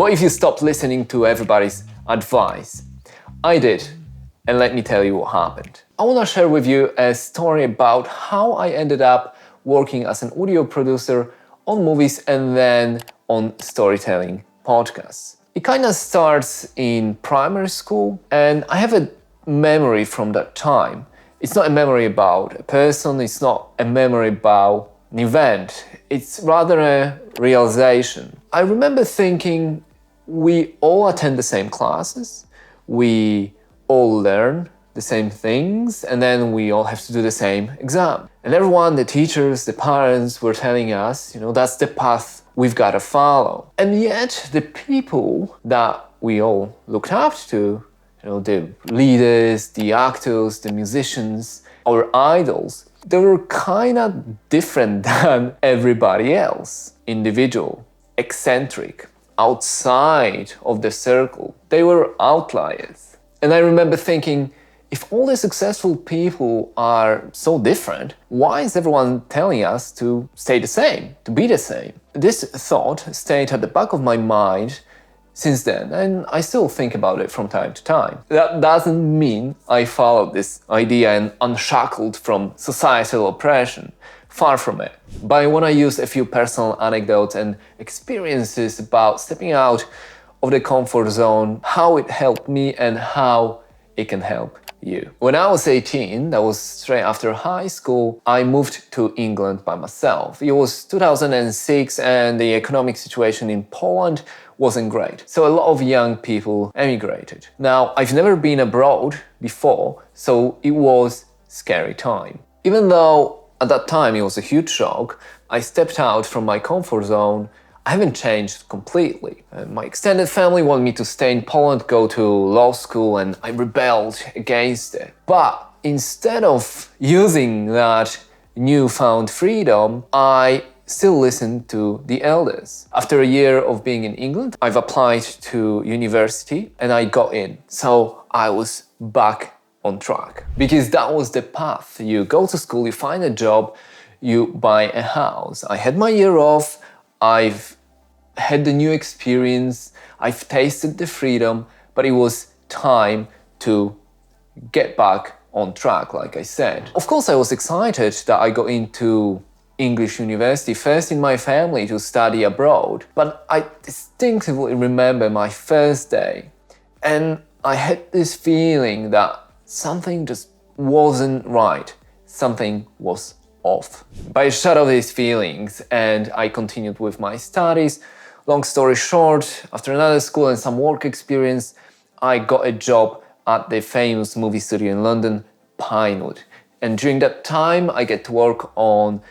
What if you stopped listening to everybody's advice? I did, and let me tell you what happened. I want to share with you a story about how I ended up working as an audio producer on movies and then on storytelling podcasts. It kind of starts in primary school, and I have a memory from that time. It's not a memory about a person, it's not a memory about an event, it's rather a realization. I remember thinking we all attend the same classes, we all learn the same things, and then we all have to do the same exam. And everyone, the teachers, the parents were telling us, that's the path we've got to follow. And yet the people that we all looked up to, the leaders, the actors, the musicians, our idols, they were kind of different than everybody else. Individual, eccentric, outside of the circle. They were outliers. And I remember thinking, if all the successful people are so different, why is everyone telling us to stay the same, to be the same? This thought stayed at the back of my mind since then, and I still think about it from time to time. That doesn't mean I followed this idea and unshackled from societal oppression. Far from it. But I want to use a few personal anecdotes and experiences about stepping out of the comfort zone, how it helped me and how it can help you. When I was 18, that was straight after high school, I moved to England by myself. It was 2006 and the economic situation in Poland wasn't great. So a lot of young people emigrated. Now, I've never been abroad before, so it was a scary time. Even though at that time it was a huge shock, I stepped out from my comfort zone. I haven't changed completely. My extended family wanted me to stay in Poland, go to law school, and I rebelled against it. But instead of using that newfound freedom, I still listened to the elders. After a year of being in England, I've applied to university and I got in. So I was back on track. Because that was the path. You go to school, you find a job, you buy a house. I had my year off, I've had the new experience, I've tasted the freedom, but it was time to get back on track, like I said. Of course, I was excited that I got into English university, first in my family to study abroad, but I distinctively remember my first day, and I had this feeling that something just wasn't right, something was off. But I shut off these feelings and I continued with my studies. Long story short, after another school and some work experience, I got a job at the famous movie studio in London, Pinewood. And during that time, I get to work on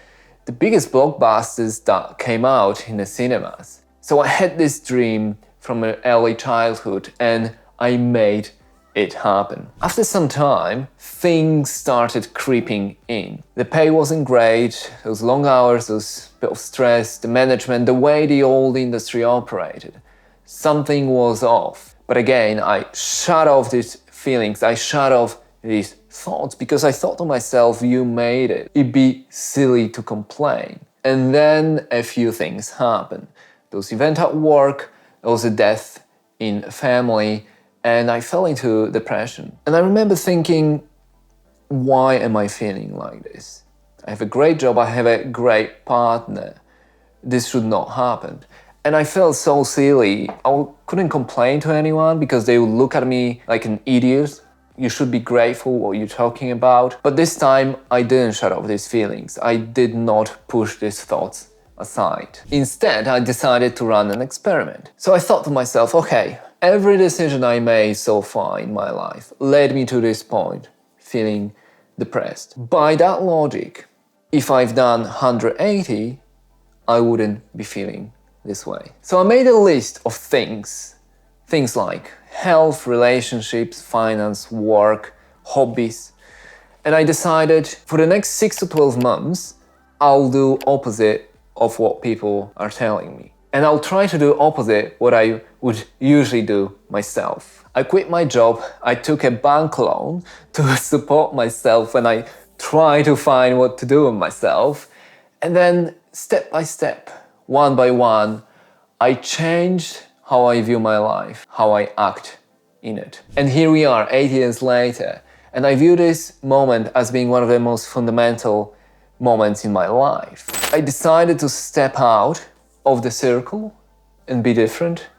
the biggest blockbusters that came out in the cinemas. So I had this dream from an early childhood and I made it happened. After some time, things started creeping in. The pay wasn't great, those long hours, those bit of stress, the management, the way the old industry operated. Something was off. But again, I shut off these feelings, I shut off these thoughts because I thought to myself, you made it. It'd be silly to complain. And then a few things happened. There was an event at work, there was a death in a family, and I fell into depression. And I remember thinking, why am I feeling like this? I have a great job, I have a great partner. This should not happen. And I felt so silly. I couldn't complain to anyone because they would look at me like an idiot. You should be grateful what you're talking about. But this time, I didn't shut off these feelings. I did not push these thoughts aside. Instead, I decided to run an experiment. So I thought to myself, okay, every decision I made so far in my life led me to this point, feeling depressed. By that logic, if I've done 180, I wouldn't be feeling this way. So I made a list of things like health, relationships, finance, work, hobbies, and I decided for the next 6 to 12 months, I'll do opposite of what people are telling me. And I'll try to do opposite what I would usually do myself. I quit my job, I took a bank loan to support myself when I try to find what to do with myself. And then step by step, one by one, I changed how I view my life, how I act in it. And here we are, 8 years later, and I view this moment as being one of the most fundamental moments in my life. I decided to step out of the circle and be different,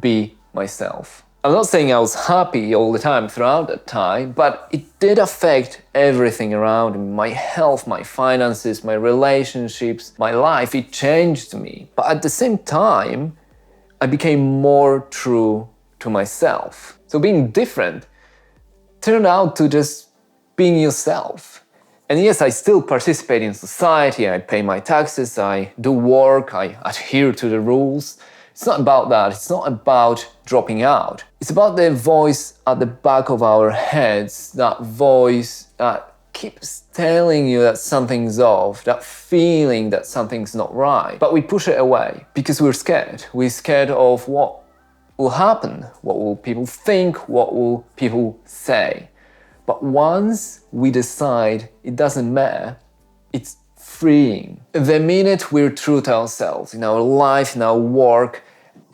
be myself. I'm not saying I was happy all the time throughout that time, but it did affect everything around me. My health, my finances, my relationships, my life. It changed me. But at the same time, I became more true to myself. So being different turned out to just being yourself. And yes, I still participate in society, I pay my taxes, I do work, I adhere to the rules. It's not about that, it's not about dropping out. It's about the voice at the back of our heads, that voice that keeps telling you that something's off, that feeling that something's not right. But we push it away because we're scared. We're scared of what will happen, what will people think, what will people say. But once we decide it doesn't matter, it's freeing. The minute we're true to ourselves, in our life, in our work,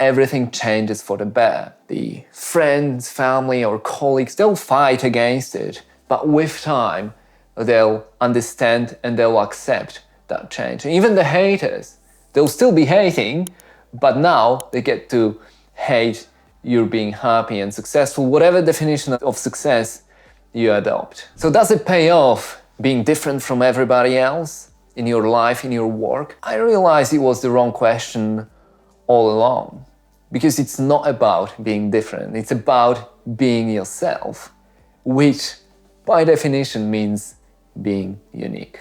everything changes for the better. The friends, family, or colleagues, they'll fight against it, but with time, they'll understand and they'll accept that change. And even the haters, they'll still be hating, but now they get to hate you being happy and successful, whatever definition of success you adopt. So does it pay off being different from everybody else in your life, in your work? I realized it was the wrong question all along, because it's not about being different, it's about being yourself, which by definition means being unique.